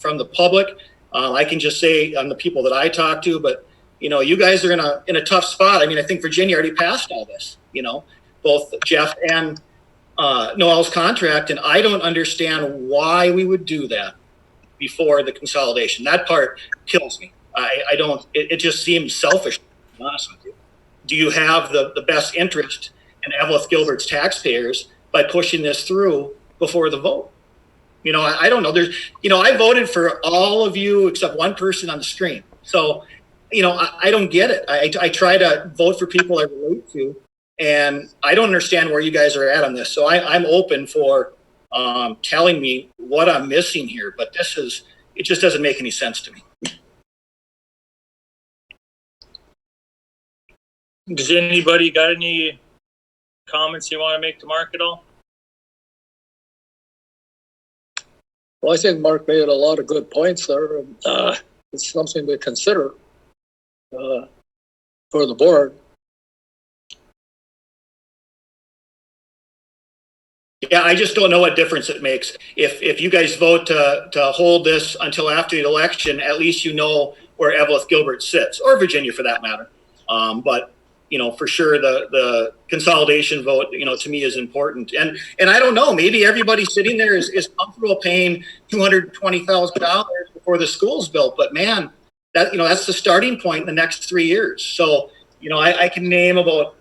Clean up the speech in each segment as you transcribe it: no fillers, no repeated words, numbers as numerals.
from the public. I can just say on the people that I talk to, but you guys are in a tough spot. I mean, I think Virginia already passed all this, both Jeff and Noel's contract, and I don't understand why we would do that before the consolidation. That part kills me. I don't. It just seems selfish, to be honest with you. Do you have the best interest in Eveleth-Gilbert's taxpayers by pushing this through before the vote? I don't know. I voted for all of you except one person on the screen. So, I don't get it. I try to vote for people I relate to, and I don't understand where you guys are at on this. So I'm open for telling me what I'm missing here, but it just doesn't make any sense to me. Does anybody got any comments you want to make to Mark at all? Well, I think Mark made a lot of good points there. It's something to consider for the board. Yeah, I just don't know what difference it makes. If you guys vote to hold this until after the election, at least you know where Eveleth-Gilbert sits, or Virginia for that matter. But for sure the consolidation vote, to me is important. And I don't know, maybe everybody sitting there is comfortable paying $220,000 before the school's built. But man, that's the starting point in the next 3 years. So, I can name about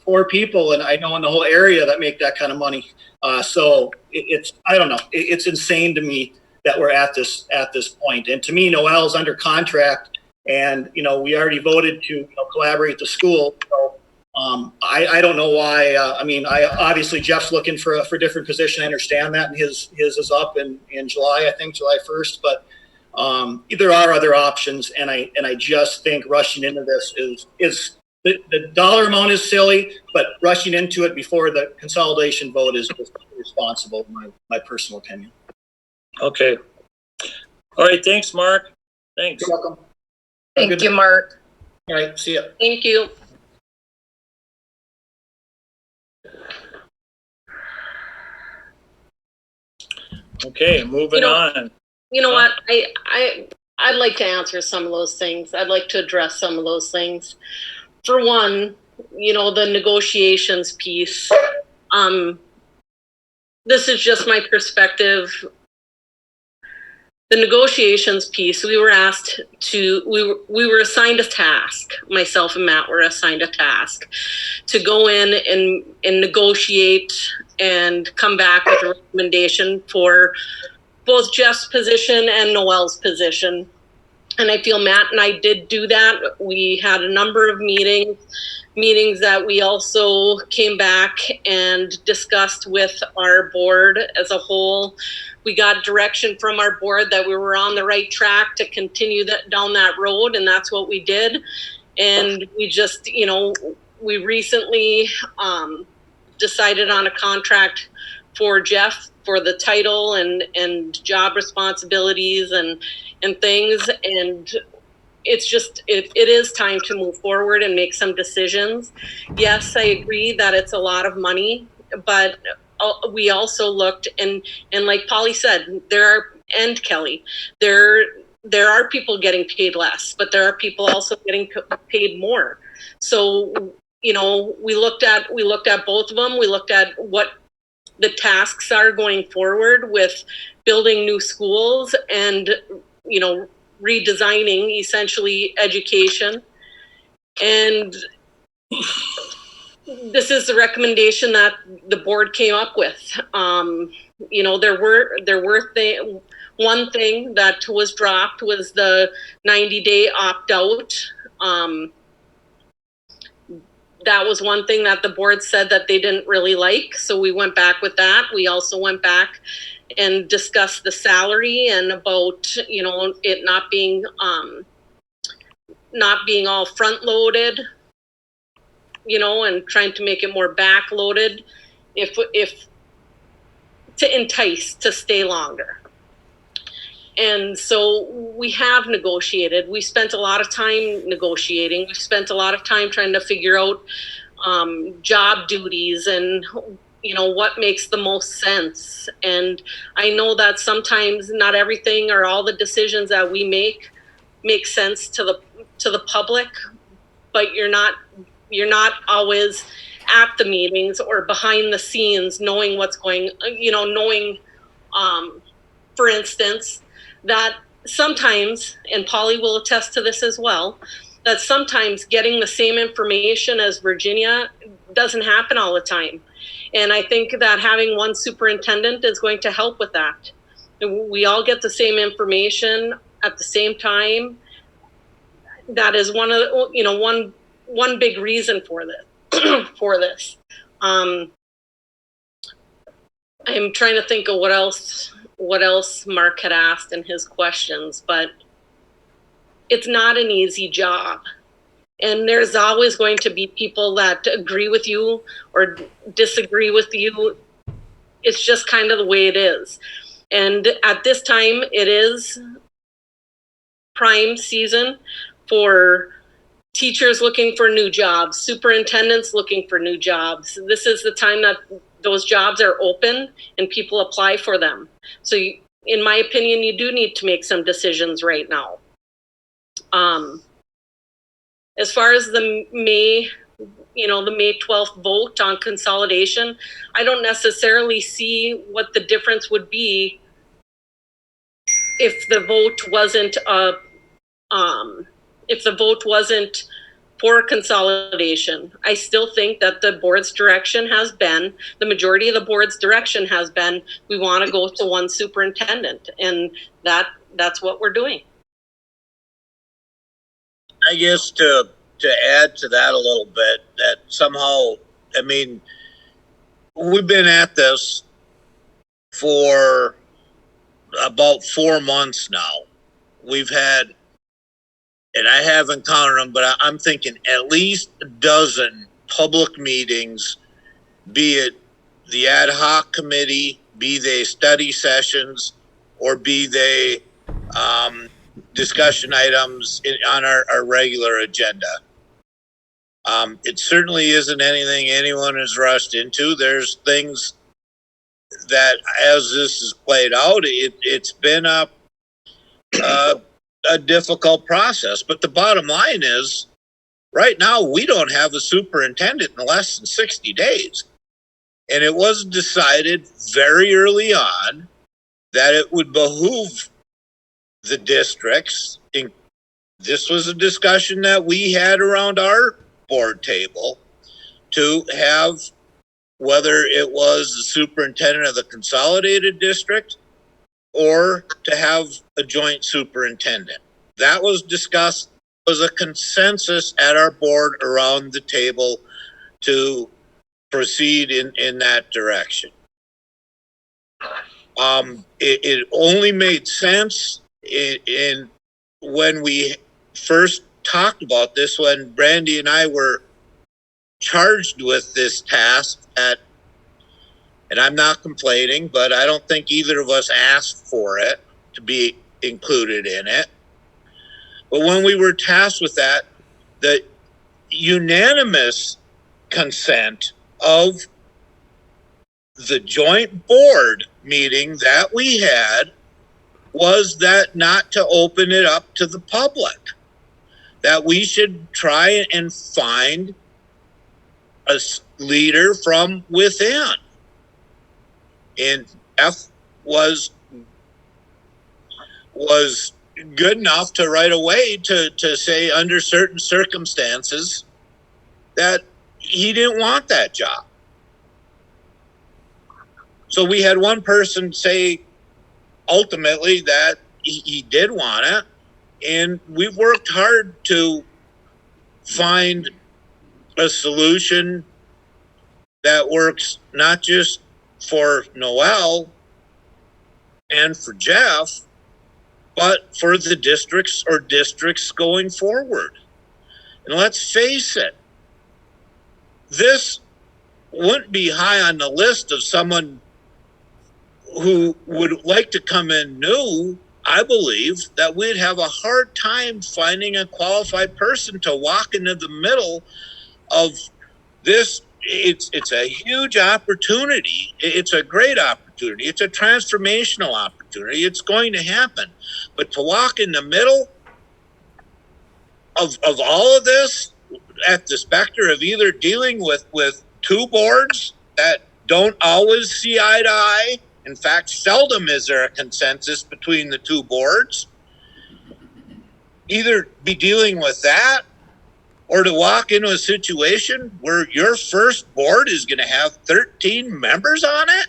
4 people, and I know in the whole area that make that kind of money. So I don't know. It's insane to me that we're at this point. And to me, Noel's under contract. And, we already voted to collaborate the school. So I don't know why. Obviously Jeff's looking for a different position. I understand that. And his is up in July, I think, July 1st. But there are other options. And I just think rushing into this is the dollar amount is silly, but rushing into it before the consolidation vote is just irresponsible, in my personal opinion. Okay. All right. Thanks, Mark. Thanks. You're welcome. Thank you, Mark. All right, see ya. Thank you. Okay, moving on. You know what? I'd like to answer some of those things. I'd like to address some of those things. For one, the negotiations piece. This is just my perspective. The negotiations piece, we were assigned a task. Myself and Matt were assigned a task to go in and negotiate and come back with a recommendation for both Jeff's position and Noel's position. And I feel Matt and I did do that. We had a number of meetings that we also came back and discussed with our board as a whole. We got direction from our board that we were on the right track to continue down that road, and that's what we did. And we just, we recently decided on a contract for Jeff for the title and job responsibilities and things. And it's just, it is time to move forward and make some decisions. Yes, I agree that it's a lot of money, but we also looked and like Polly said, and Kelly, there are people getting paid less, but there are people also getting paid more. So, we looked at both of them. We looked at what the tasks are going forward with building new schools and, redesigning essentially education. And this is the recommendation that the board came up with. One thing that was dropped was the 90-day opt-out. That was one thing that the board said that they didn't really like. So we went back with that. We also went back and discussed the salary and about, it not being all front loaded, and trying to make it more back loaded if to entice to stay longer. And so we have negotiated. We spent a lot of time negotiating. We spent a lot of time trying to figure out job duties and what makes the most sense. And I know that sometimes not everything or all the decisions that we make sense to the public, but you're not always at the meetings or behind the scenes knowing what's going, knowing, for instance, that sometimes, and Polly will attest to this as well, that sometimes getting the same information as Virginia doesn't happen all the time. And I think that having one superintendent is going to help with that. We all get the same information at the same time. That is one of the, one big reason for this. For this, I'm trying to think of what else Mark had asked in his questions, but it's not an easy job. And there's always going to be people that agree with you or disagree with you. It's just kind of the way it is. And at this time, it is prime season for teachers looking for new jobs, superintendents looking for new jobs. This is the time that those jobs are open and people apply for them. So in my opinion, you do need to make some decisions right now. As far as the May 12th vote on consolidation, I don't necessarily see what the difference would be if the vote wasn't for consolidation. I still think that the board's direction has been, the majority of the board's direction has been, we want to go to one superintendent, and that's what we're doing. I guess to add to that a little bit, that somehow, I mean, we've been at this for about 4 months now. We've had, and I haven't counted them, but I'm thinking at least a dozen public meetings, be it the ad hoc committee, be they study sessions, or be they discussion items on our regular agenda. It certainly isn't anything anyone is rushed into. There's things that, as this is played out, it's been a difficult process. But the bottom line is, right now, we don't have a superintendent in less than 60 days. And it was decided very early on that it would behoove the districts. This was a discussion that we had around our board table, to have, whether it was the superintendent of the consolidated district or to have a joint superintendent. That was discussed, was a consensus at our board around the table to proceed in that direction. It only made sense in when we first talked about this, when Brandy and I were charged with this task and I'm not complaining, but I don't think either of us asked for it to be included in it. But when we were tasked with that, the unanimous consent of the joint board meeting that we had was that not to open it up to the public, that we should try and find a leader from within. And F was good enough to right away to say, under certain circumstances, that he didn't want that job. So we had one person say ultimately that he did want it, and we've worked hard to find a solution that works not just for Noel and for Jeff, but for the districts going forward. And let's face it, this wouldn't be high on the list of someone who would like to come in new. I believe that we'd have a hard time finding a qualified person to walk into the middle of this it's a huge opportunity. It's a great opportunity. It's a transformational opportunity. It's going to happen. But to walk in the middle of all of this at the specter of either dealing with two boards that don't always see eye to eye. In fact, seldom is there a consensus between the two boards. Either be dealing with that or to walk into a situation where your first board is going to have 13 members on it.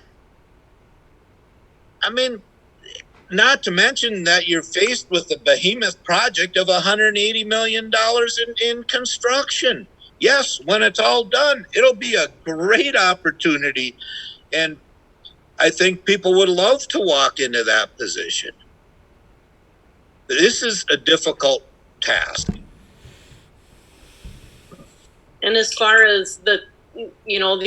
I mean, not to mention that you're faced with a behemoth project of $180 million in construction. Yes, when it's all done, it'll be a great opportunity. And I think people would love to walk into that position. This is a difficult task. And as far as the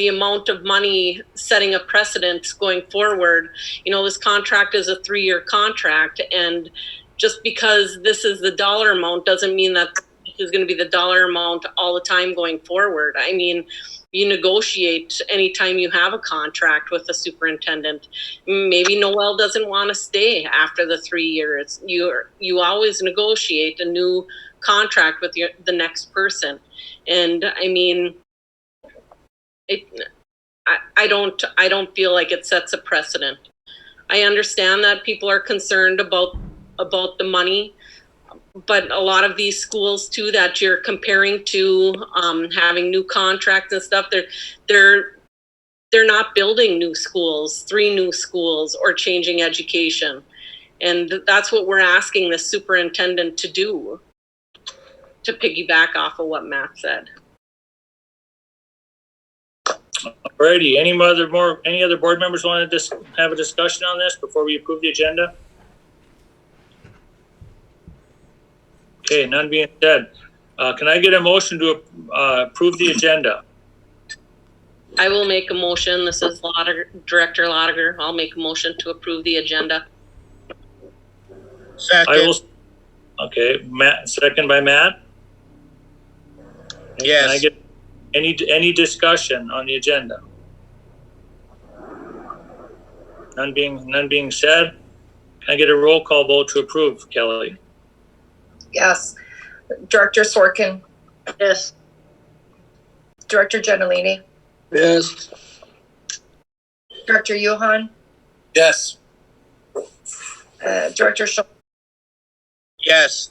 amount of money setting a precedent going forward, this contract is a 3-year contract. And just because this is the dollar amount doesn't mean that this is going to be the dollar amount all the time going forward. I mean, you negotiate anytime you have a contract with a superintendent. Maybe Noel doesn't want to stay after the 3 years. You always negotiate a new contract with the next person. And I mean, I don't feel like it sets a precedent. I understand that people are concerned about the money, but a lot of these schools too that you're comparing to having new contracts and stuff, they're not building new schools, 3 new schools, or changing education. And that's what we're asking the superintendent to do, to piggyback off of what Matt said. Alrighty, any other board members want to have a discussion on this before we approve the agenda? Okay, none being said. Can I get a motion to approve the agenda? I will make a motion. This is Director Lotiger. I'll make a motion to approve the agenda. Second. Okay, Matt, second by Matt. Yes. Can I get any discussion on the agenda? None being said. Can I get a roll call vote to approve, Kelly? Yes. Director Sorkin. Yes. Director Gentilini. Yes. Director Johan. Yes. Director Schultz. Yes.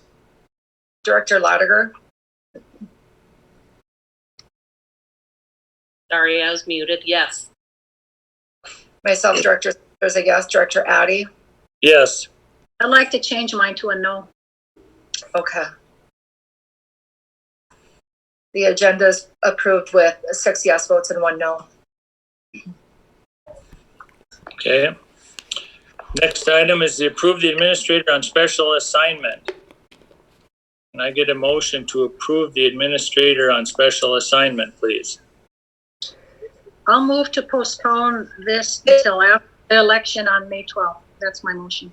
Director Lotiger. Sorry, I was muted. Yes. Myself, Director, there's a yes. Director Addy. Yes. I'd like to change mine to a no. Okay. The agenda is approved with 6 yes votes and 1 no. Okay. Next item is to approve the administrator on special assignment. Can I get a motion to approve the administrator on special assignment, please? I'll move to postpone this until after the election on May 12th. That's my motion.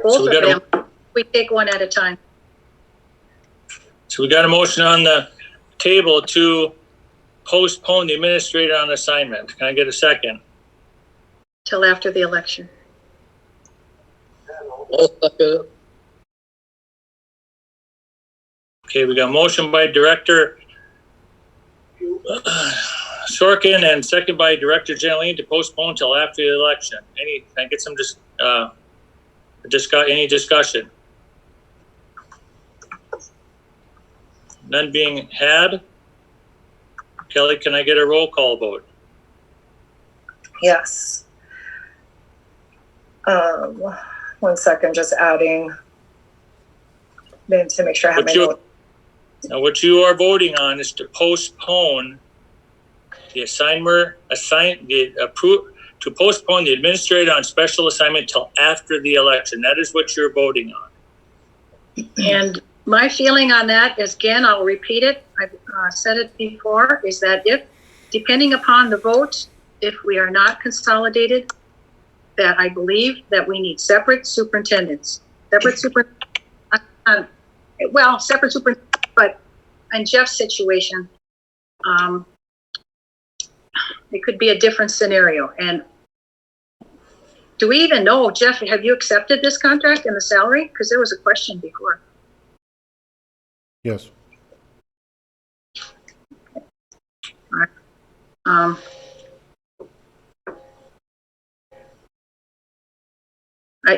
Both of them. We take one at a time. So we got a motion on the table to postpone the administrator on assignment. Can I get a second? Till after the election. Okay, we got a motion by Director Sorkin and second by Director Gentilini to postpone till after the election. Can I get some any discussion? None being had. Kelly, can I get a roll call vote? Yes. 1 second, just adding to make sure I have my notes. Now, what you are voting on is to postpone the to postpone the administrator on special assignment till after the election. That is what you're voting on. And my feeling on that is, again, I'll repeat it. I've said it before, is that if, depending upon the vote, if we are not consolidated, that I believe that we need separate superintendents. Separate superintendents, but in Jeff's situation, it could be a different scenario. And do we even know, Jeff, have you accepted this contract and the salary? Because there was a question before. Yes.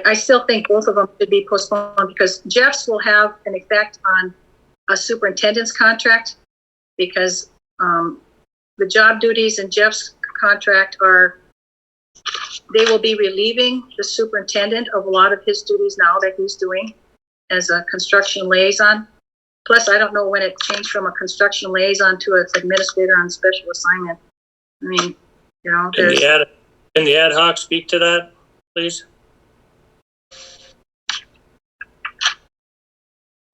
I still think both of them should be postponed because Jeff's will have an effect on a superintendent's contract because the job duties in Jeff's contract they will be relieving the superintendent of a lot of his duties now that he's doing as a construction liaison. Plus, I don't know when it changed from a construction liaison to an administrator on special assignment. I mean, you know, Can the ad hoc speak to that, please?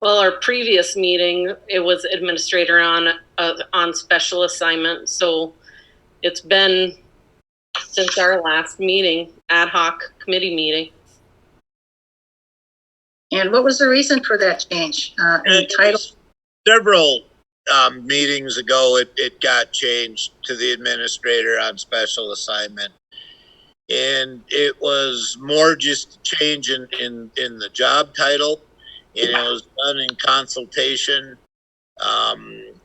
Well, our previous meeting, it was administrator on special assignment. So it's been since our last meeting, ad hoc committee meeting. And what was the reason for that change? Title? Several meetings ago, it got changed to the administrator on special assignment. And it was more just a change in the job title. And it was done in consultation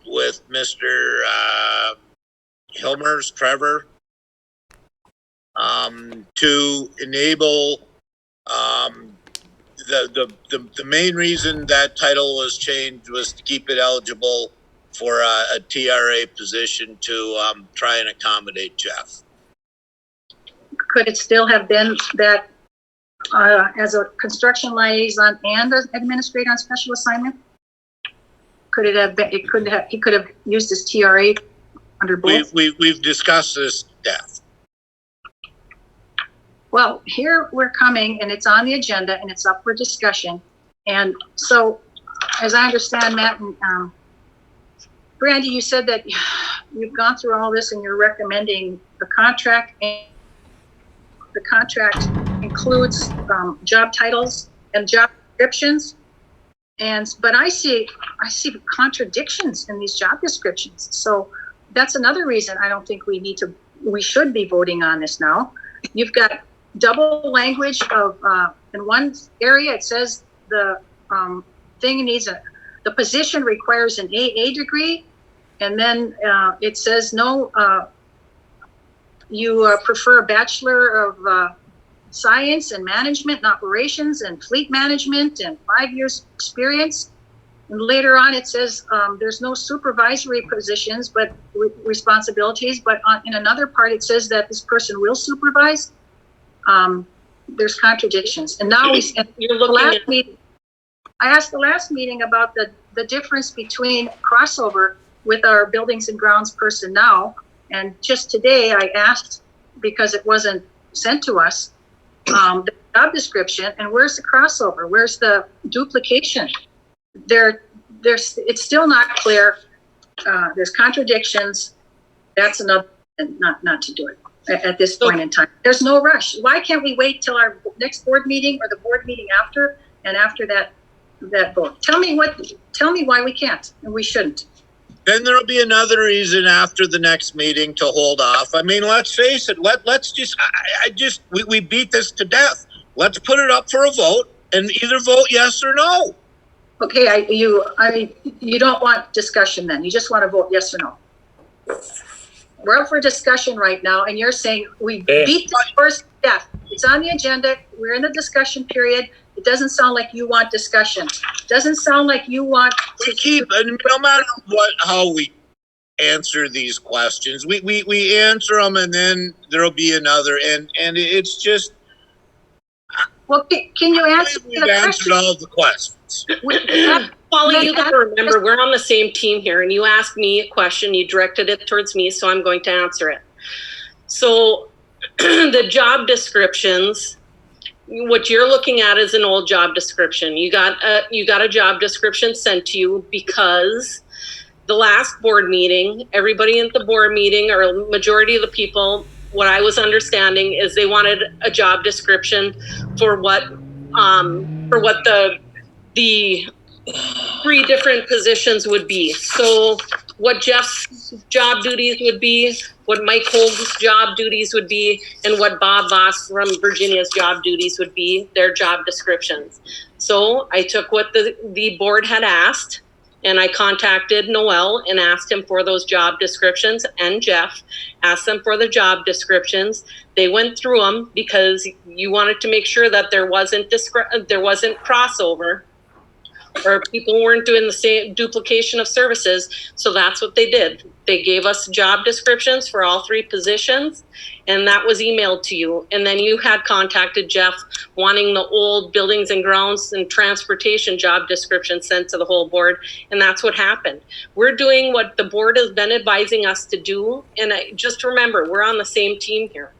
with Mr. Trevor, to enable the main reason that title was changed was to keep it eligible for a TRA position to try and accommodate Jeff. Could it still have been that as a construction liaison and an administrator on special assignment? Could it have been? He could have used his TRA under both. We've discussed this to death. Well, here we're coming, and it's on the agenda, and it's up for discussion. And so, as I understand, Matt and Brandy, you said that you've gone through all this, and you're recommending the contract. And the contract includes job titles and job descriptions. But I see contradictions in these job descriptions. So that's another reason I don't think we should be voting on this now. You've got double language of in one area it says the thing needs the position requires an AA degree, and then it says no, you prefer a Bachelor of Science and Management and Operations and Fleet Management and 5 years experience. And later on it says there's no supervisory positions but responsibilities, but in another part it says that this person will supervise. There's contradictions. And now I asked the last meeting about the difference between crossover with our buildings and grounds person now. And just today I asked, because it wasn't sent to us, the job description, and where's the crossover? Where's the duplication? It's still not clear. There's contradictions. That's another, not to do it at this point in time. There's no rush. Why can't we wait till our next board meeting or the board meeting after, and after that vote? Tell me why we can't and we shouldn't. Then there'll be another reason after the next meeting to hold off. I mean, let's face it. We beat this to death. Let's put it up for a vote and either vote yes or no. Okay, you don't want discussion then. You just want to vote yes or no. We're up for discussion right now, and you're saying we beat this horse to death. It's on the agenda. We're in the discussion period. It doesn't sound like you want discussion. It doesn't sound like you want no matter how we answer these questions, we answer them, and then there'll be another, and it's just. Well, can you answer the We've answered all of the questions. Polly, you got to remember, we're on the same team here, and you asked me a question, you directed it towards me, so I'm going to answer it. So the job descriptions, what you're looking at is an old job description. You got a job description sent to you because the last board meeting, everybody at the board meeting, or a majority of the people, what I was understanding is they wanted a job description for what the three different positions would be. So what Jeff's job duties would be, what Mike Holmes' job duties would be, and what Bob Voss from Virginia's job duties would be, their job descriptions. So I took what the board had asked, and I contacted Noel and asked him for those job descriptions, and Jeff asked them for the job descriptions. They went through them because you wanted to make sure that there wasn't crossover, or people weren't doing the same duplication of services. So that's what they did. They gave us job descriptions for all three positions, and that was emailed to you. And then you had contacted Jeff wanting the old buildings and grounds and transportation job description sent to the whole board. And that's what happened. We're doing what the board has been advising us to do. And just remember, we're on the same team here.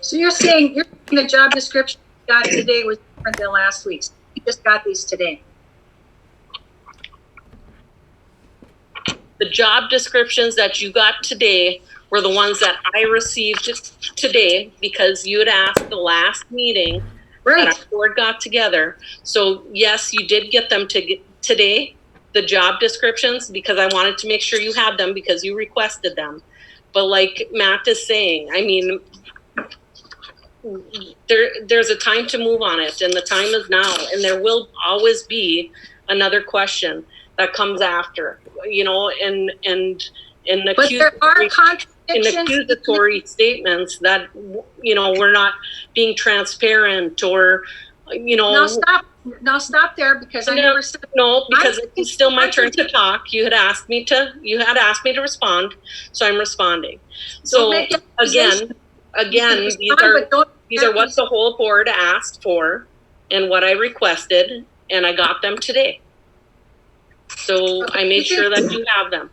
So you're saying the job description you got today was different than last week's? You just got these today? The job descriptions that you got today were the ones that I received today because you had asked the last meeting that our board got together. So yes, you did get them today, the job descriptions, because I wanted to make sure you had them because you requested them. But like Matt is saying, I mean, there's a time to move on it, and the time is now, and there will always be another question that comes after, you know, and But there are accusatory statements that, you know, we're not being transparent, or, you know. Now stop there, because I never said. No, because it's still my turn to talk. You had asked me to respond, so I'm responding. So again, these are what the whole board asked for and what I requested, and I got them today. So I made sure that you have them.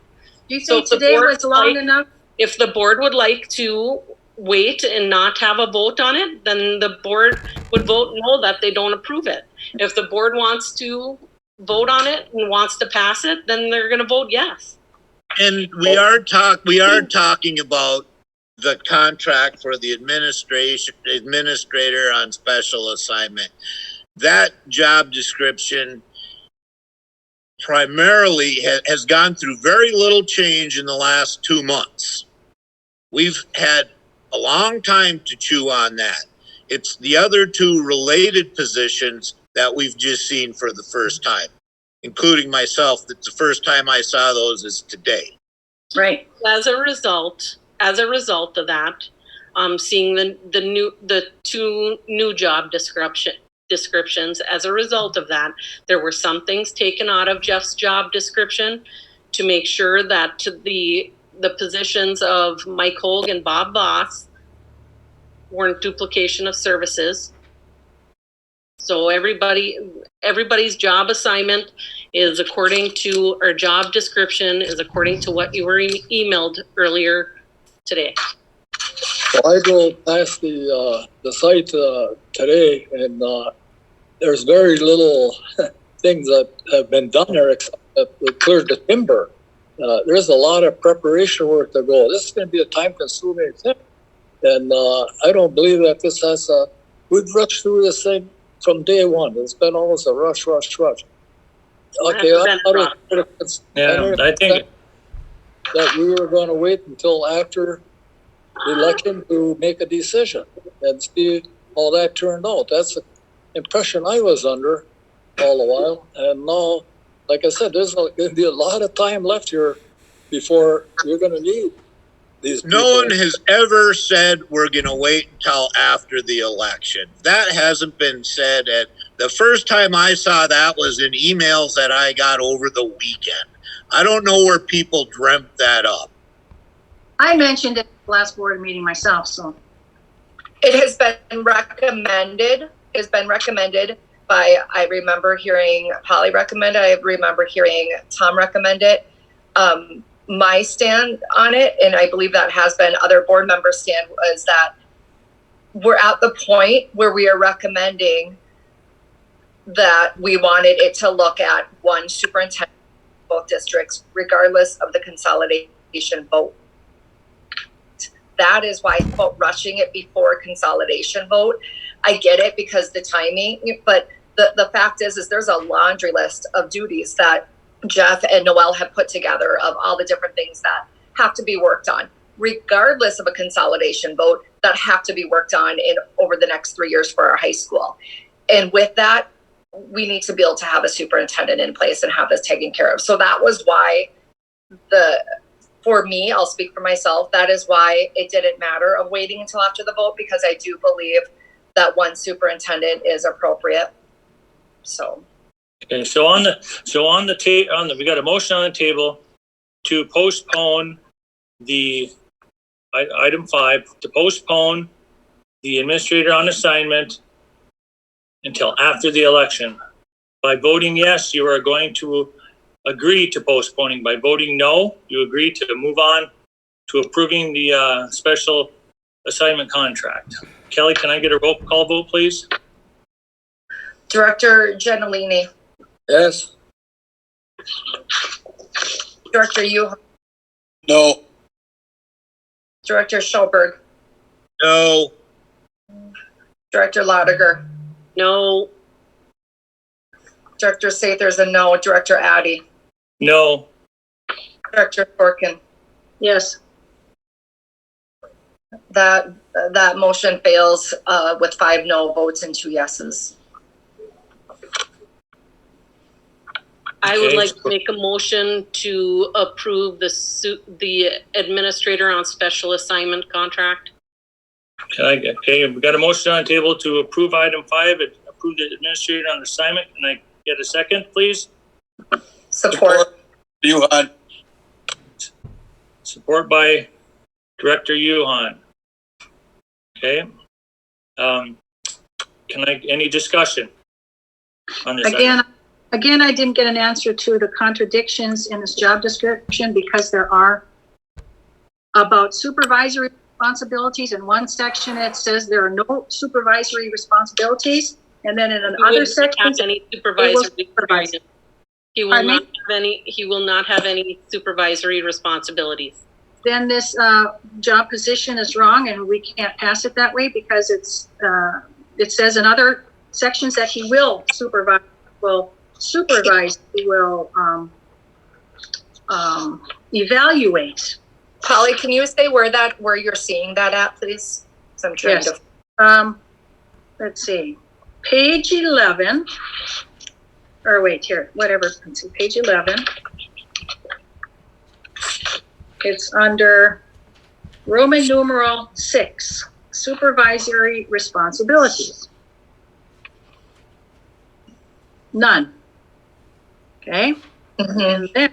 Do you think today was long enough? If the board would like to wait and not have a vote on it, then the board would vote no, that they don't approve it. If the board wants to vote on it and wants to pass it, then they're going to vote yes. And we are talking about the contract for the administrator on special assignment. That job description primarily has gone through very little change in the last 2 months. We've had a long time to chew on that. It's the other two related positions that we've just seen for the first time, including myself. That the first time I saw those is today. Right. As a result of that, seeing the two new job descriptions, as a result of that, there were some things taken out of Jeff's job description to make sure that the positions of Mike Holg and Bob Voss weren't duplication of services. So everybody's job assignment is according to, or job description is according to what you were emailed earlier today. Well, I drove past the site today, and there's very little things that have been done there except that we cleared the timber. There's a lot of preparation work to go. This is going to be a time-consuming thing, and I don't believe that this has we've rushed through this thing from day one. It's been almost a rush. Okay, I think that we were going to wait until after the election to make a decision and see how that turned out. That's the impression I was under all the while. And now, like I said, there's going to be a lot of time left here before you're going to need these people. No one has ever said we're going to wait until after the election. That hasn't been said. The first time I saw that was in emails that I got over the weekend. I don't know where people dreamt that up. I mentioned it at the last board meeting myself, so. It has been recommended. It's been recommended by, I remember hearing Holly recommend it. I remember hearing Tom recommend it. My stand on it, and I believe that has been other board members' stand, was that we're at the point where we are recommending that we wanted it to look at one superintendent in both districts, regardless of the consolidation vote. That is why it's about rushing it before consolidation vote. I get it because the timing, but the fact is there's a laundry list of duties that Jeff and Noel have put together of all the different things that have to be worked on, regardless of a consolidation vote, that have to be worked on over the next 3 years for our high school. And with that, we need to be able to have a superintendent in place and have this taken care of. So that was why for me, I'll speak for myself, that is why it didn't matter of waiting until after the vote, because I do believe that one superintendent is appropriate. So. Okay, so we got a motion on the table to postpone item 5, to postpone the administrator on assignment until after the election. By voting yes, you are going to agree to postponing. By voting no, you agree to move on to approving the special assignment contract. Kelly, can I get a roll call vote, please? Director Gentilini. Yes. Director Yu. No. Director Schulberg. No. Director Laudiger. No. Director Sather's a no. Director Addy. No. Director Corkin. Yes. That motion fails with 5 no votes and 2 yeses. I would Okay. like to make a motion to approve the administrator on special assignment contract. Okay, we got a motion on the table to approve item 5, approve the administrator on assignment. Can I get a second, please? Support. Yuhan. Support by Director Yuhan. Okay. Any discussion on this? Again, I didn't get an answer to the contradictions in this job description, because there are about supervisory responsibilities. In one section, it says there are no supervisory responsibilities. And then in another section, Any supervisory supervise. he will not have any. He will not have any supervisory responsibilities. then this job position is wrong, and we can't pass it that way, because it says in other sections that he will supervise, he will evaluate. Polly, can you say where you're seeing that at, please? So I'm trying Yes. to. Let's see, page 11, or wait, here, whatever, let's see, page 11. It's under Roman numeral 6, supervisory responsibilities. None. Okay. And then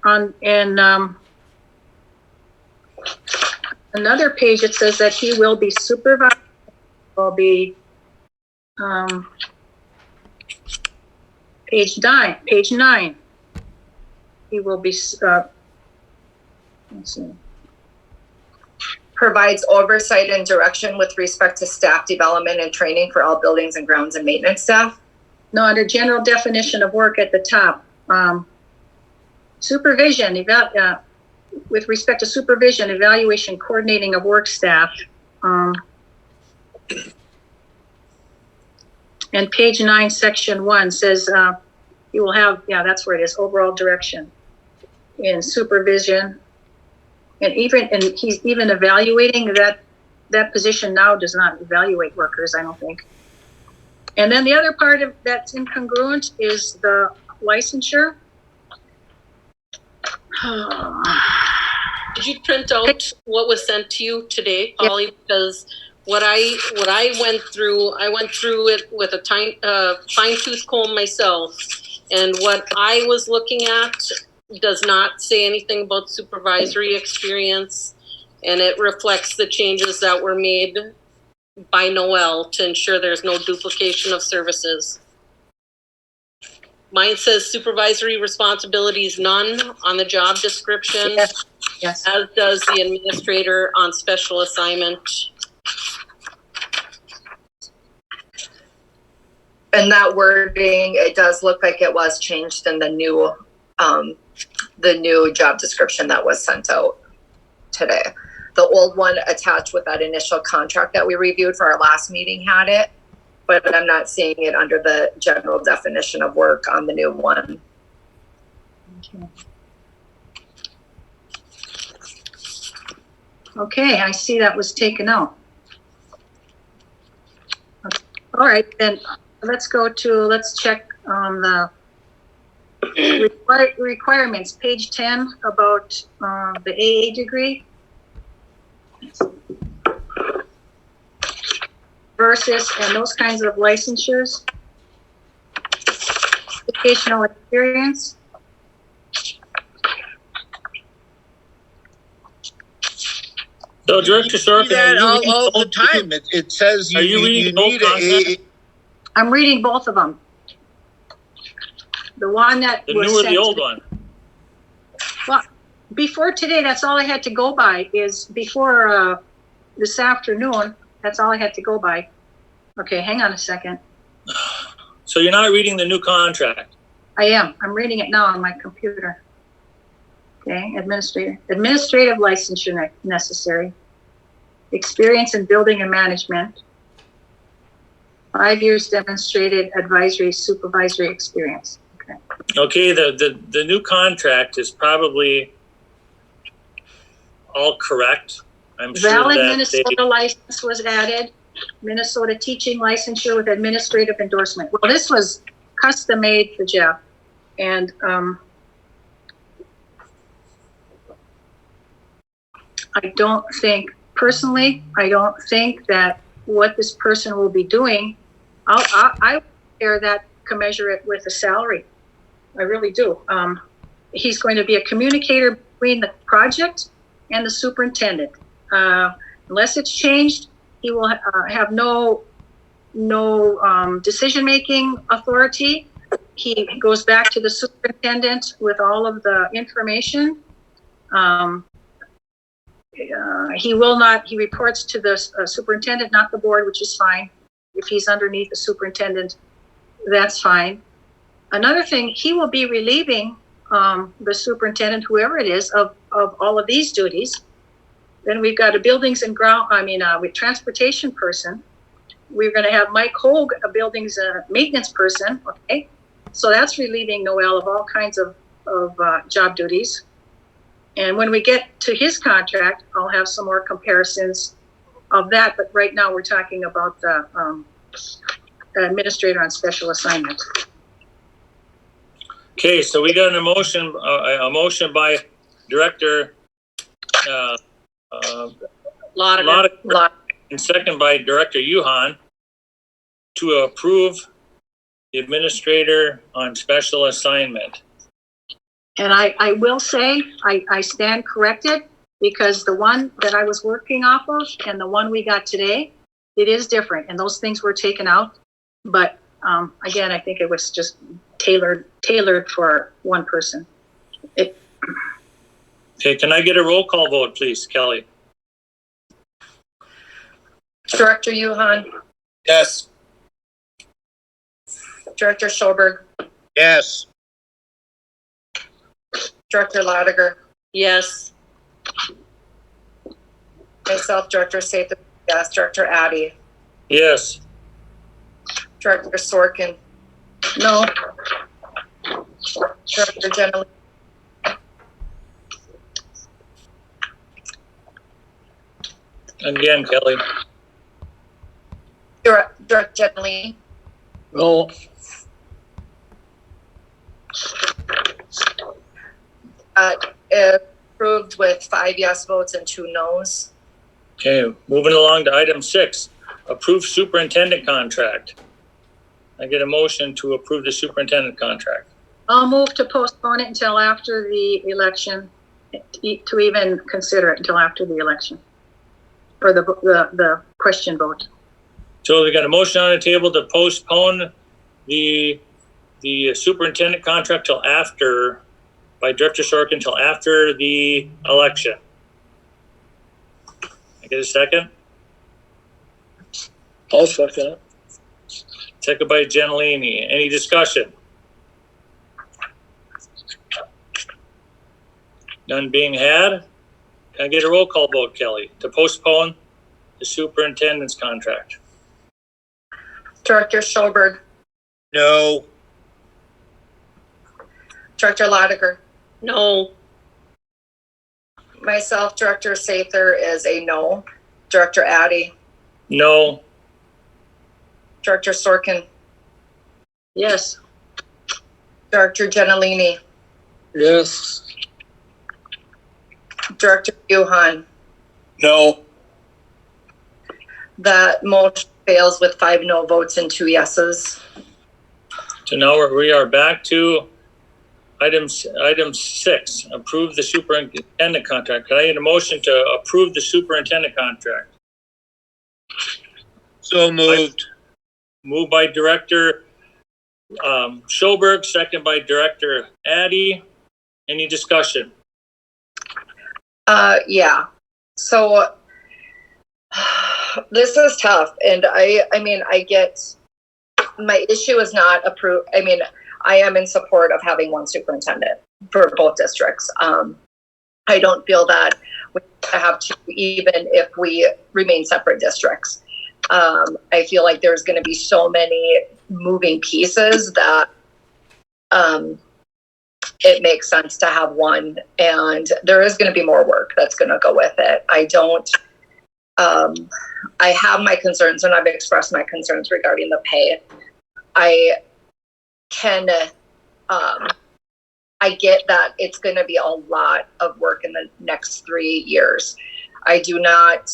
on another page, it says that he will be supervised. Will be page 9. He will be let's see. Provides oversight and direction with respect to staff development and training for all buildings and grounds and maintenance staff. No, under general definition of work at the top, supervision, with respect to supervision, evaluation, coordinating of work staff. And page 9, section 1 says you will have, that's where it is, overall direction in supervision. And he's even evaluating that position now does not evaluate workers, I don't think. And then the other part of that's incongruent is the licensure. Did you print out what was sent to you today, Polly? Yeah. Because what I went through it with a fine-tooth comb myself, and what I was looking at does not say anything about supervisory experience, and it reflects the changes that were made by Noel to ensure there's no duplication of services. Mine says supervisory responsibilities none on the job description, yes. As does the administrator on special assignment. And that wording, it does look like it was changed in the new job description that was sent out today. The old one attached with that initial contract that we reviewed for our last meeting had it, but I'm not seeing it under the general definition of work on the new one. Okay, I see that was taken out. Okay. All right, then let's check on the requirements, page 10, about the AA degree versus and those kinds of licensures, educational experience. So, Director You see Sorkin, that are you reading all the both? time. It says Are you you reading both need a, contracts? I'm reading both of them. The one that The was new or sent the old to- one? Well, before today, that's all I had to go by. Is before this afternoon. That's all I had to go by. Okay, hang on a second. So you're not reading the new contract? I am. I'm reading it now on my computer. Okay, administrative licensure necessary. Experience in building and management. 5 years demonstrated advisory supervisory experience. Okay. Okay, the new contract is probably all correct. I'm sure Valid that Minnesota license was added. Minnesota teaching licensure with administrative endorsement. Well, this was custom made for Jeff. And I don't think that what this person will be doing, I will compare that, commensurate with a salary. I really do. He's going to be a communicator between the project and the superintendent. Unless it's changed, he will have no decision-making authority. He goes back to the superintendent with all of the information. He reports to the superintendent, not the board, which is fine. If he's underneath the superintendent, that's fine. Another thing, he will be relieving the superintendent, whoever it is, of all of these duties. Then we've got a with transportation person. We're going to have Mike Hogue, a buildings maintenance person. Okay, so that's relieving Noel of all kinds of job duties. And when we get to his contract, I'll have some more comparisons of that. But right now, we're talking about the administrator on special assignment. Okay, so we got a motion by Director Lot and second by Director Yuhan to approve the administrator on special assignment. And I will say, I stand corrected, because the one that I was working off of and the one we got today, it is different, and those things were taken out. But again, I think it was just tailored for one person. Okay, can I get a roll call vote, please, Kelly? Director Yuhan, yes. Director Schoberg, Yes. Director Lotiger, yes. myself, Director Sather, yes, Director Addy, Yes. Director Sorkin, No, Director Genoway, Again, Kelly. Director Genoway, No, approved with 5 yes votes and 2 noes. Okay, moving along to item 6, approve superintendent contract. I get a motion to approve the superintendent contract. I'll move to postpone it until after the election, to even consider it until after the election, or the question vote. So we got a motion on the table to postpone the superintendent contract till after, by Director Sorkin, till after the election. I get a second? I'll second it. Second by Gentilini. Any discussion? None being had? Can I get a roll call vote, Kelly, to postpone the superintendent's contract? Director Schoberg, No. Director Lotiger, No. myself, Director Sather is a no. Director Addy, No. Director Sorkin, Yes. Director Gentilini, Yes. Director Yuhan. No. That motion fails with 5 no votes and 2 yeses. So now we are back to item 6, approve the superintendent contract. Can I get a motion to approve the superintendent contract? So moved. Moved by Director Schoberg, second by Director Addy. Any discussion? Yeah. So this is tough, and I mean, I get, my issue is not approved. I mean, I am in support of having one superintendent for both districts. I don't feel that we have to, even if we remain separate districts. I feel like there's going to be so many moving pieces that it makes sense to have one, and there is going to be more work that's going to go with it. I have my concerns, and I've expressed my concerns regarding the pay. I get that it's going to be a lot of work in the next 3 years. I did not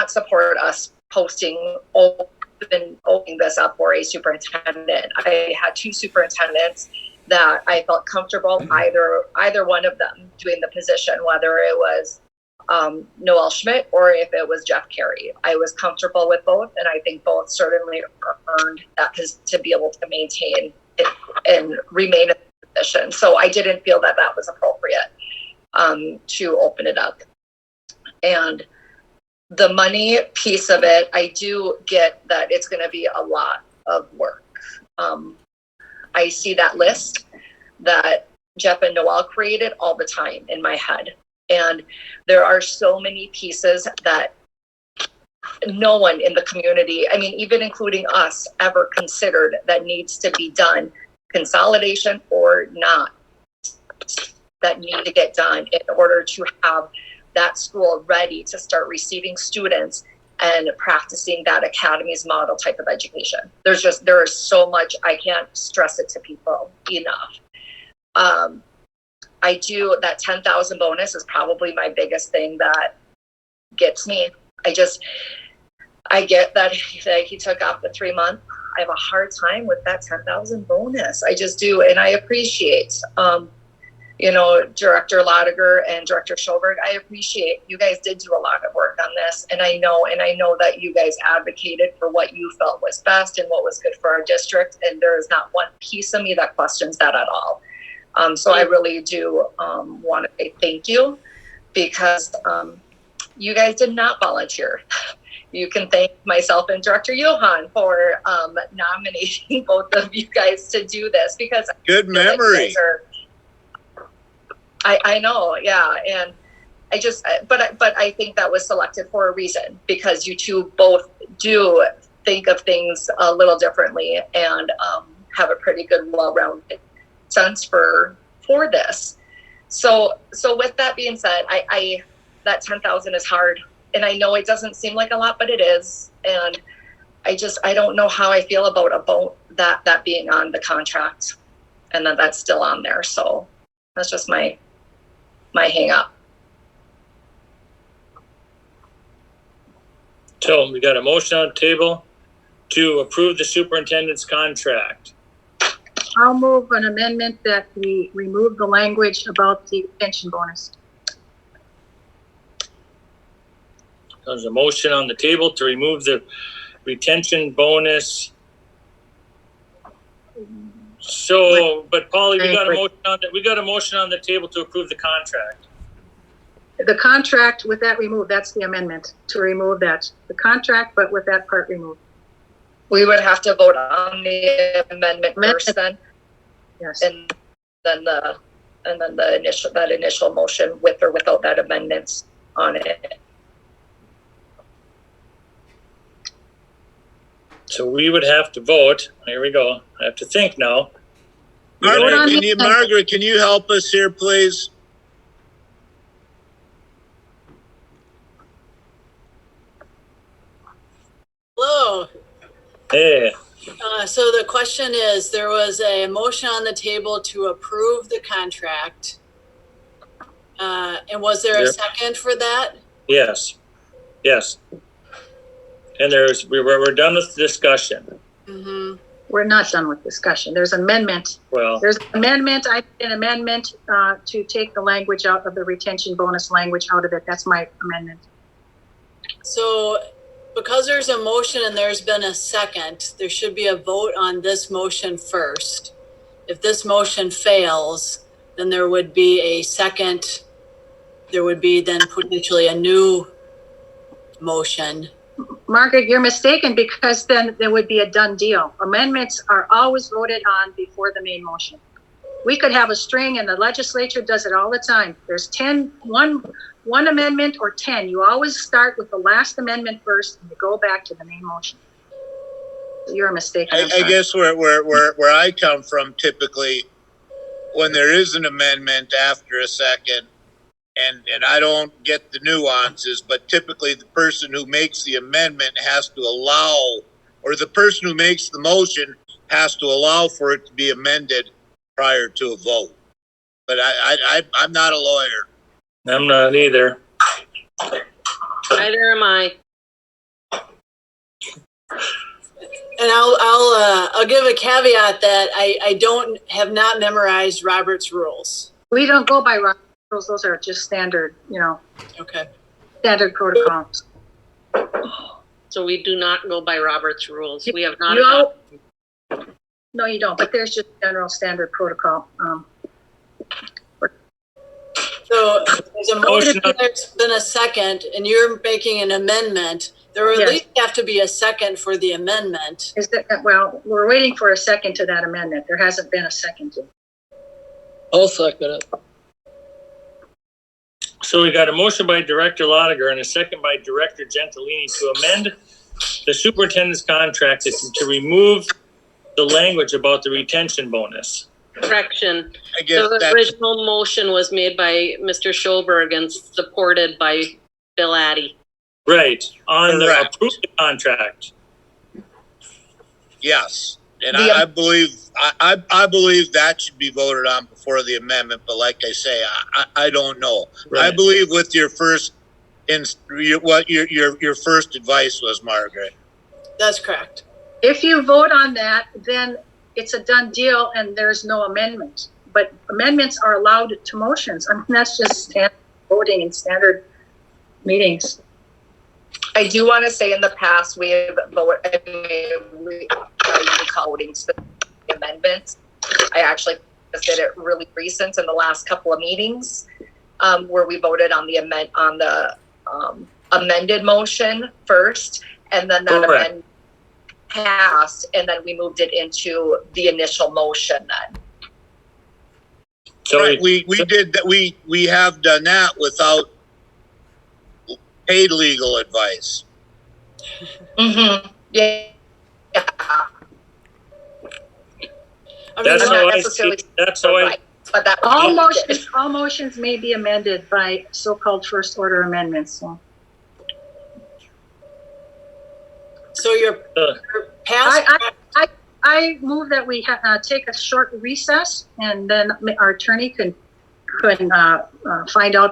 support us opening this up for a superintendent. I had 2 superintendents that I felt comfortable, either one of them doing the position, whether it was Noel Schmidt or if it was Jeff Carey. I was comfortable with both, and I think both certainly earned that to be able to maintain it and remain in the position. So I didn't feel that that was appropriate to open it up. And the money piece of it, I do get that it's going to be a lot of work. I see that list that Jeff and Noel created all the time in my head. And there are so many pieces that no one in the community, I mean, even including us, ever considered that needs to be done, consolidation or not, that need to get done in order to have that school ready to start receiving students and practicing that academy's model type of education. There is so much, I can't stress it to people enough. That 10,000 bonus is probably my biggest thing that gets me. I get that he took off the 3 month. I have a hard time with that 10,000 bonus. I just do. And I appreciate, Director Lotiger and Director Schoberg, I appreciate you guys did do a lot of work on this. And I know that you guys advocated for what you felt was best and what was good for our district. And there is not one piece of me that questions that at all. So I really do want to say thank you, because you guys did not volunteer. You can thank myself and Director Johan for nominating both of you guys to do this, because Good memory. I know, yeah, and but I think that was selected for a reason, because you two both do think of things a little differently and have a pretty good, well-rounded sense for this. So with that being said, I that 10,000 is hard, and I know it doesn't seem like a lot, but it is, and I don't know how I feel about that being on the contract, and that's still on there. So that's just my hang up. So we got a motion on the table to approve the superintendent's contract. I'll move an amendment that we remove the language about the pension bonus. There's a motion on the table to remove the retention bonus. So, but Polly, we got a motion on the table to approve the contract. The contract with that removed, that's the amendment, to remove that. The contract, but with that part removed. We would have to vote on the amendment first, then. Yes. And then the initial motion with or without that amendment on it. So we would have to vote. Here we go. I have to think now. Margaret, can you help us here, please? Hello. Hey, So the question is, there was a motion on the table to approve the contract. And was there a Yep. second for that? yes. Yes. And we're done with the discussion. Mm-hmm. We're not done with discussion. There's amendment. Well, There's amendment. I did an amendment to take the language out of the retention bonus language out of it. That's my amendment. So because there's a motion and there's been a second, there should be a vote on this motion first. If this motion fails, then there would be a second. There would be then potentially a new motion. Margaret, you're mistaken because then there would be a done deal. Amendments are always voted on before the main motion. We could have a string and the legislature does it all the time. There's one amendment or 10. You always start with the last amendment first and you go back to the main motion. You're mistaken. I guess where I come from, typically, when there is an amendment after a second, and I don't get the nuances, but typically the person who makes the amendment has to allow, or the person who makes the motion has to allow for it to be amended prior to a vote. But I'm not a lawyer. I'm not either. Neither am I. And I'll give a caveat that I have not memorized Robert's rules. We don't go by Robert's rules. Those are just standard, Okay. standard protocols. So we do not go by Robert's rules. We have not. No, you don't. But there's just general standard protocol. So there's a motion, there's been a second, and you're making an amendment. There would at Yes. least have to be a second for the amendment. Well, we're waiting for a second to that amendment. There hasn't been a second to. I'll second it. So we got a motion by Director Lotiger and a second by Director Gentilini to amend the superintendent's contract to remove the language about the retention bonus. Correction. I guess The that's, original motion was made by Mr. Schoberg and supported by Bill Addy. Right, on the Correct. approved contract. yes. And I believe that should be voted on before the amendment, but like I say, I don't know. Right. I believe with your first, what your first advice was, Margaret. That's correct. If you vote on that, then it's a done deal and there's no amendment. But amendments are allowed to motions. I mean, that's just standard voting in standard meetings. I do want to say in the past, we have voted, we call voting specific amendments. I actually just did it really recent in the last couple of meetings, where we voted on the amended motion first, and then that Correct. amendment passed, and then we moved it into the initial motion then. So Right, we did that. We have done that without paid legal advice. Mm-hmm. Yeah. I mean, That's I'm how not I necessarily see, that's how I, right, but that All motions may be amended by so-called first order amendments. So your past. I move that we take a short recess, and then our attorney can find out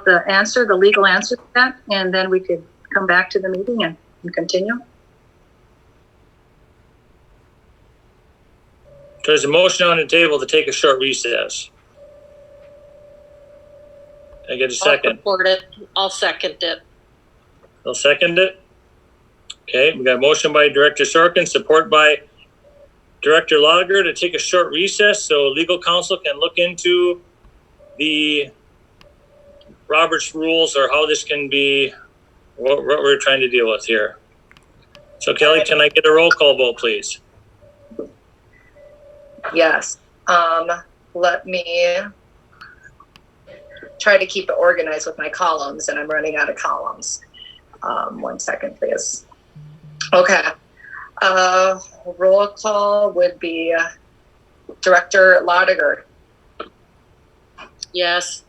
the answer, the legal answer to that, and then we could come back to the meeting and continue. there's a motion on the table to take a short recess. Can I get a I'll second? support it. I'll second it. I'll second it. Okay, we got a motion by Director Sorkin, support by Director Lotiger to take a short recess so legal counsel can look into the Robert's rules or how this can be, what we're trying to deal with here. So Kelly, can I get a roll call vote, please? Yes. Let me try to keep it organized with my columns, and I'm running out of columns. 1 second, please. Okay. Roll call would be Director Lotiger Yes.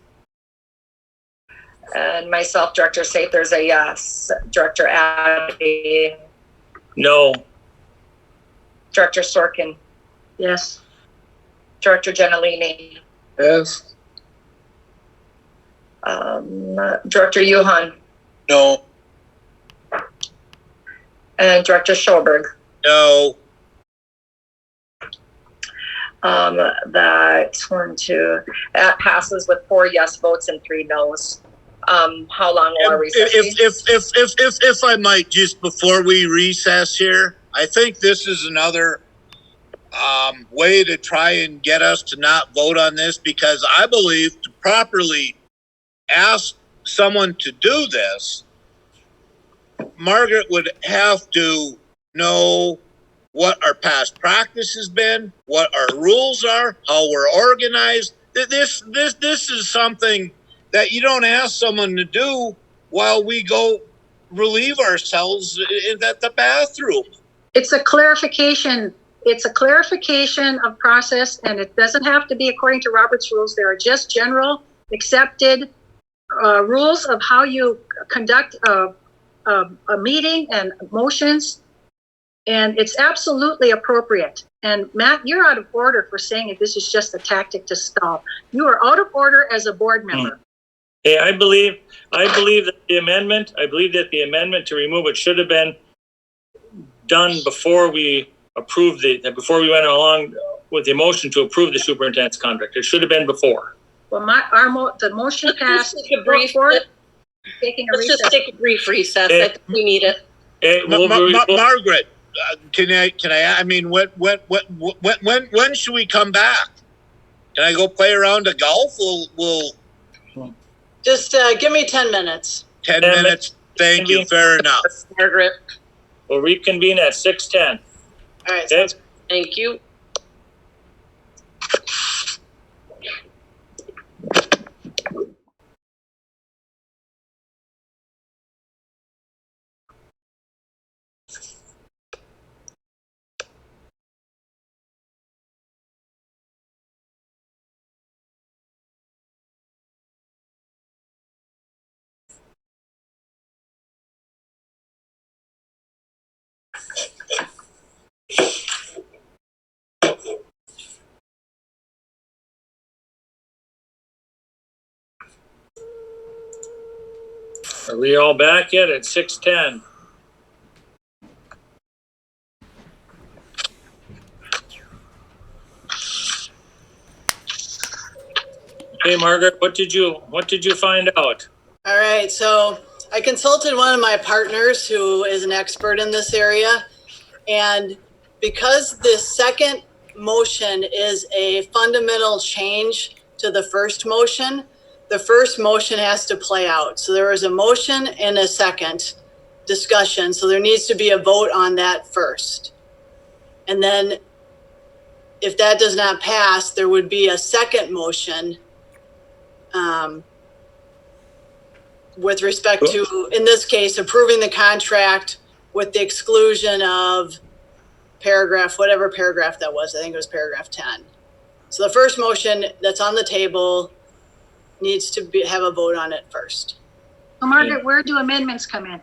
and myself, Director Sather's a yes. Director Abby, No. Director Sorkin, Yes. Director Gentilini, Yes. Director Yuhan, No. and Director Schoberg. No. That passes with 4 yes votes and 3 no's. How long will our recess be? If I might, just before we recess here, I think this is another way to try and get us to not vote on this, because I believe to properly ask someone to do this, Margaret would have to know what our past practice has been, what our rules are, how we're organized. This is something that you don't ask someone to do while we go relieve ourselves at the bathroom. It's a clarification. It's a clarification of process, and it doesn't have to be according to Robert's rules. There are just general accepted rules of how you conduct a meeting and motions, and it's absolutely appropriate. And Matt, you're out of order for saying that this is just a tactic to stall. You are out of order as a board member. Hey, I believe that the amendment to remove it should have been done before we approved before we went along with the motion to approve the superintendent's contract. It should have been before. Well, the motion passed. Let's take a brief, let's just take a brief recess. I think we need it. Margaret, can I mean, when should we come back? Can I go play around a golf? We'll Just give me 10 minutes. 10 minutes. Thank you. Fair enough. Margaret. We'll reconvene at 6:10. All right. Okay. Thank you. Are we all back yet at 6:10? Okay, Margaret, what did you find out? All right. So I consulted one of my partners who is an expert in this area. And because this second motion is a fundamental change to the first motion, the first motion has to play out. So there was a motion and a second discussion. So there needs to be a vote on that first. And then if that does not pass, there would be a second motion with respect to, in this case, approving the contract with the exclusion of whatever paragraph that was. I think it was paragraph 10. So the first motion that's on the table needs to have a vote on it first. So Margaret, where do amendments come in?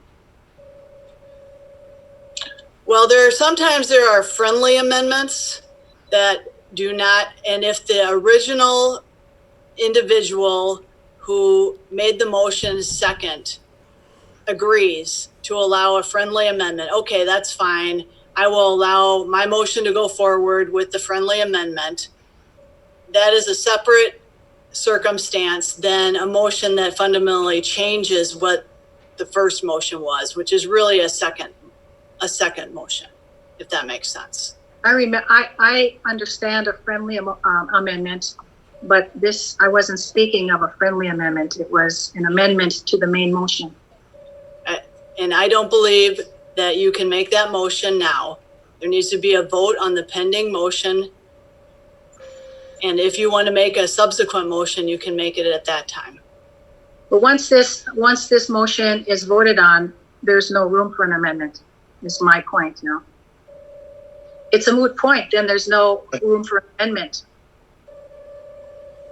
Well, sometimes there are friendly amendments that do not, and if the original individual who made the motion second agrees to allow a friendly amendment, okay, that's fine. I will allow my motion to go forward with the friendly amendment. That is a separate circumstance than a motion that fundamentally changes what the first motion was, which is really a second motion, if that makes sense. I understand a friendly amendment, but I wasn't speaking of a friendly amendment. It was an amendment to the main motion. And I don't believe that you can make that motion now. There needs to be a vote on the pending motion. And if you want to make a subsequent motion, you can make it at that time. But once this motion is voted on, there's no room for an amendment, is my point, it's a moot point. Then there's no room for amendment.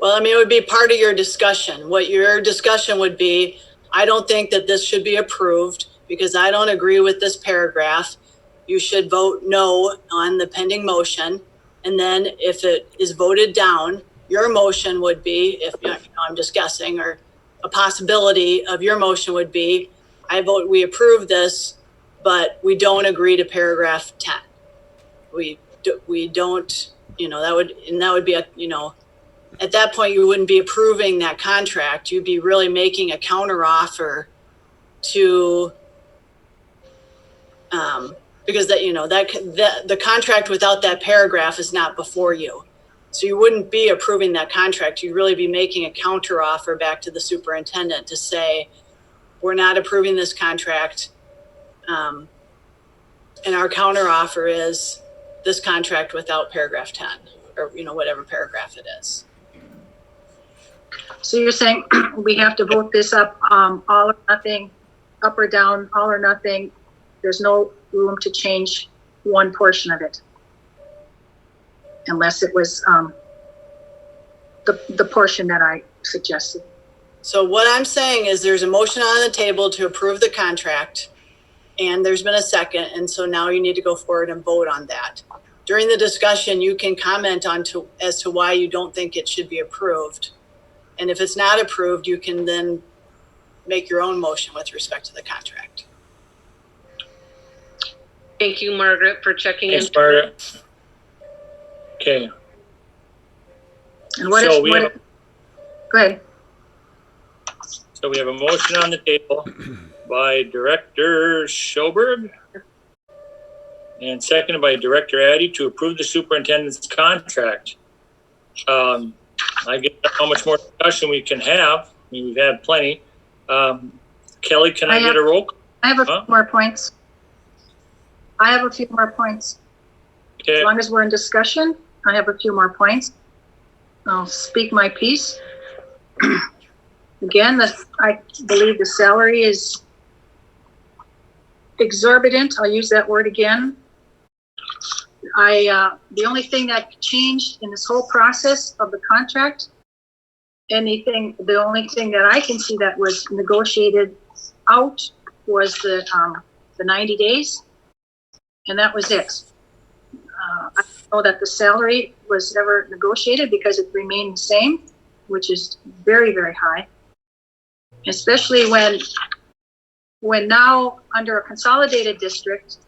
Well, I mean, it would be part of your discussion. What your discussion would be, I don't think that this should be approved because I don't agree with this paragraph. You should vote no on the pending motion. And then if it is voted down, your motion would be, if I'm just guessing, or a possibility of your motion would be, I vote we approve this, but we don't agree to paragraph 10. We don't, that would be at that point, you wouldn't be approving that contract. You'd be really making a counteroffer to, because the contract without that paragraph is not before you. So you wouldn't be approving that contract. You'd really be making a counteroffer back to the superintendent to say, we're not approving this contract. And our counteroffer is this contract without paragraph 10 or, whatever paragraph it is. So you're saying we have to vote this up, all or nothing, up or down, all or nothing. There's no room to change one portion of it. Unless it was the portion that I suggested. So what I'm saying is there's a motion on the table to approve the contract and there's been a second. And so now you need to go forward and vote on that. During the discussion, you can comment as to why you don't think it should be approved. And if it's not approved, you can then make your own motion with respect to the contract. Thank you, Margaret, for checking in. Thanks, Margaret. Okay. And what So go ahead. So we have a motion on the table by Director Schoberg and seconded by Director Addy to approve the superintendent's contract. I guess how much more discussion we can have. I mean, we've had plenty. Kelly, can I get a roll call? I have a few more points. Okay. As long as we're in discussion, I have a few more points. I'll speak my piece. Again, I believe the salary is exorbitant. I'll use that word again. The only thing that changed in this whole process of the contract, the only thing that I can see that was negotiated out was the 90 days, and that was it. I know that the salary was never negotiated because it remained the same, which is very, very high. Especially when now under a consolidated district,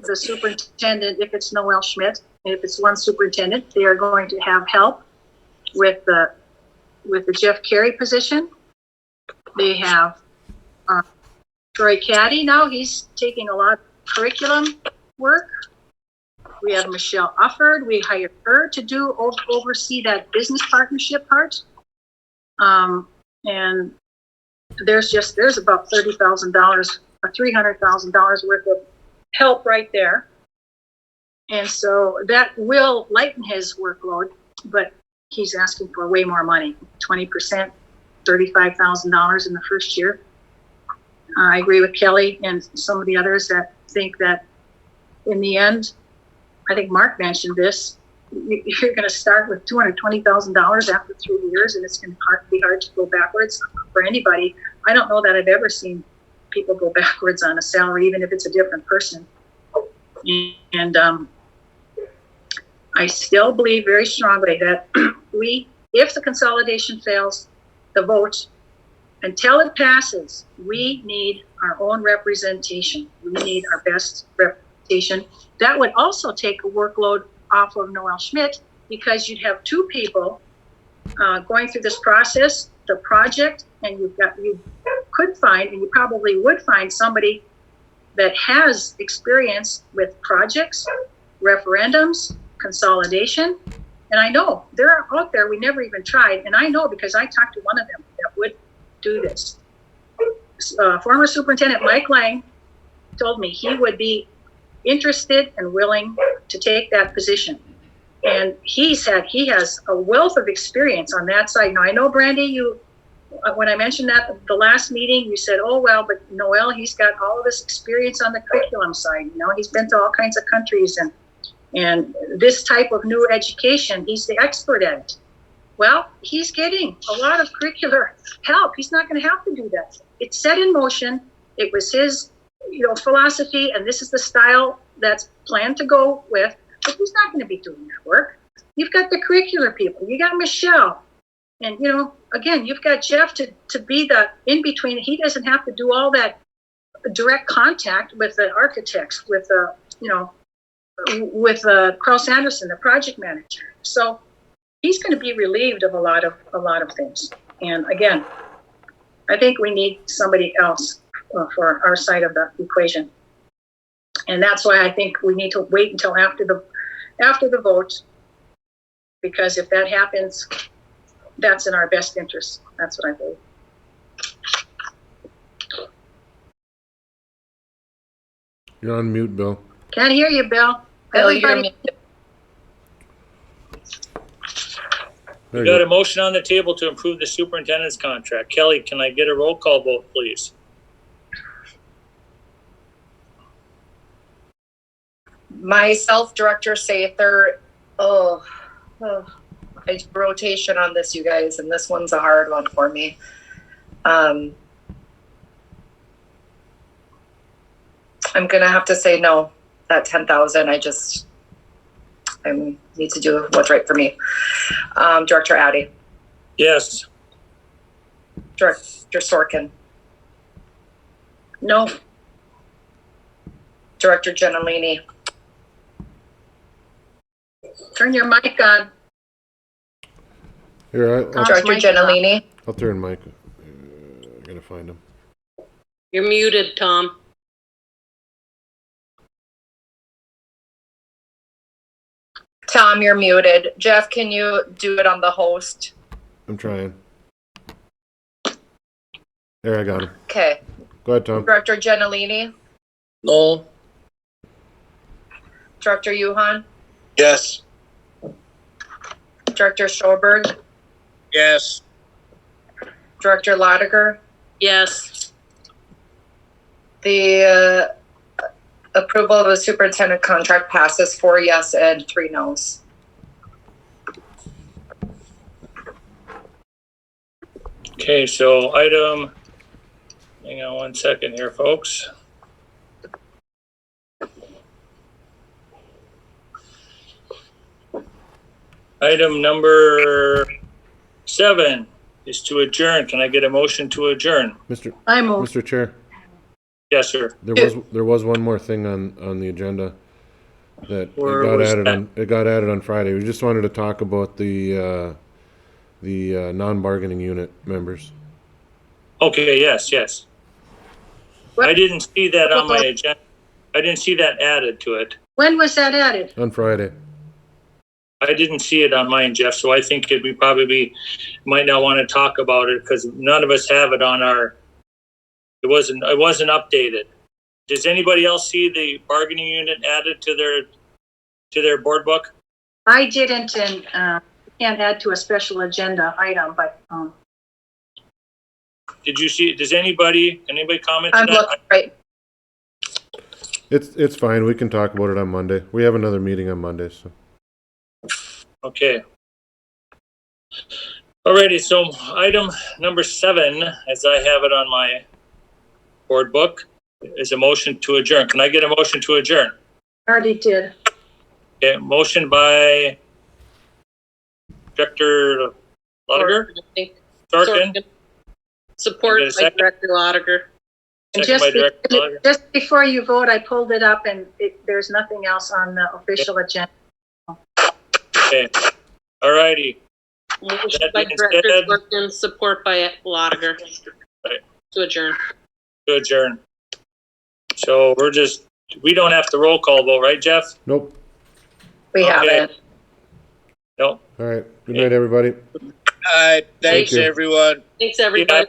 the superintendent, if it's Noel Schmidt, if it's one superintendent, they are going to have help with the Jeff Carey position. They have Troy Caddy now, he's taking a lot of curriculum work. We have Michelle Ufford. We hired her to oversee that business partnership part. And there's about $30,000 or $300,000 worth of help right there. And so that will lighten his workload, but he's asking for way more money, 20%, $35,000 in the first year. I agree with Kelly and some of the others that think that in the end, I think Mark mentioned this, you're going to start with $220,000 after 3 years, and it's going to be hard to go backwards for anybody. I don't know that I've ever seen people go backwards on a salary, even if it's a different person. And I still believe very strongly that if the consolidation fails, the vote, until it passes, we need our own representation. We need our best representation. That would also take a workload off of Noel Schmidt, because you'd have two people going through this process, the project, and you could find, and you probably would find, somebody that has experience with projects, referendums, consolidation. And I know they're out there, we never even tried, and I know because I talked to one of them that would do this. Former Superintendent Mike Lang told me he would be interested and willing to take that position. And he has a wealth of experience on that side. Now, I know, Brandy, when I mentioned that at the last meeting, you said, oh, well, but Noel, he's got all of this experience on the curriculum side. He's been to all kinds of countries. And And this type of new education, he's the expert at it. Well, he's getting a lot of curricular help. He's not going to have to do that. It's set in motion. It was his, philosophy, and this is the style that's planned to go with, but he's not going to be doing that work. You've got the curricular people. You got Michelle. And, again, you've got Jeff to be the in-between. He doesn't have to do all that direct contact with the architects, with Carl Sanderson, the project manager. So he's going to be relieved of a lot of things. And again, I think we need somebody else for our side of the equation. And that's why I think we need to wait until after the vote, because if that happens, that's in our best interest. That's what I believe. You're on mute, Bill. Can't hear you, Bill. Bill, you're Everybody, muted. There We you got go. a motion on the table to approve the superintendent's contract. Kelly, can I get a roll call vote, please? Myself, Director Sather. I do rotation on this, you guys, and this one's a hard one for me. I'm gonna have to say no. That 10,000, I need to do what's right for me. Director Addy, Yes. Director Sorkin, no. Director Gentilini, Turn your mic on. Here, I'll Director mic is on. Gentilini, turn Mike. I gotta find him. You're muted, Tom. Tom, you're muted. Jeff, can you do it on the host? I'm trying. There, I got him. Okay. Go ahead, Tom. Director Gentilini, No. Director Yuhan, Yes. Director Schoberg, Yes. Director Lotiger. Yes. The approval of the superintendent contract passes 4 yes and 3 no's. Okay, so hang on one second here, folks. Item number 7 is to adjourn. Can I get a motion to adjourn? I move. Mr. Chair, Yes, sir. there was one more thing on the agenda that Where it got was added that? on. It got added on Friday. We just wanted to talk about the non-bargaining unit members. Okay, yes. What? I didn't see that on my agenda. I didn't see that added to it. When was that added? On Friday. I didn't see it on mine, Jeff, so I think we probably might not want to talk about it because none of us have it on our, it wasn't updated. Does anybody else see the bargaining unit added to their board book? I didn't, and can't add to a special agenda item, but Did you see, does anybody comment on I'm that? looking right. It's fine. We can talk about it on Monday. We have another meeting on Monday, so. Okay. Alrighty, so item number 7, as I have it on my board book, is a motion to adjourn. Can I get a motion to adjourn? already did. Okay, motion by Director Lotiger, Sorkin, Support Get a by second? Director Lotiger. And second by Director Lotiger. just before you vote, I pulled it up, and there's nothing else on the official agenda. Okay, alrighty. Motion That by being Director said- Sorkin, support by Lotiger. Right. To adjourn. To adjourn. So we don't have to roll call vote, right, Jeff? Nope. We Okay. haven't. No. All right. Good night, everybody. Thanks, Thank you. everyone. Thanks, everybody.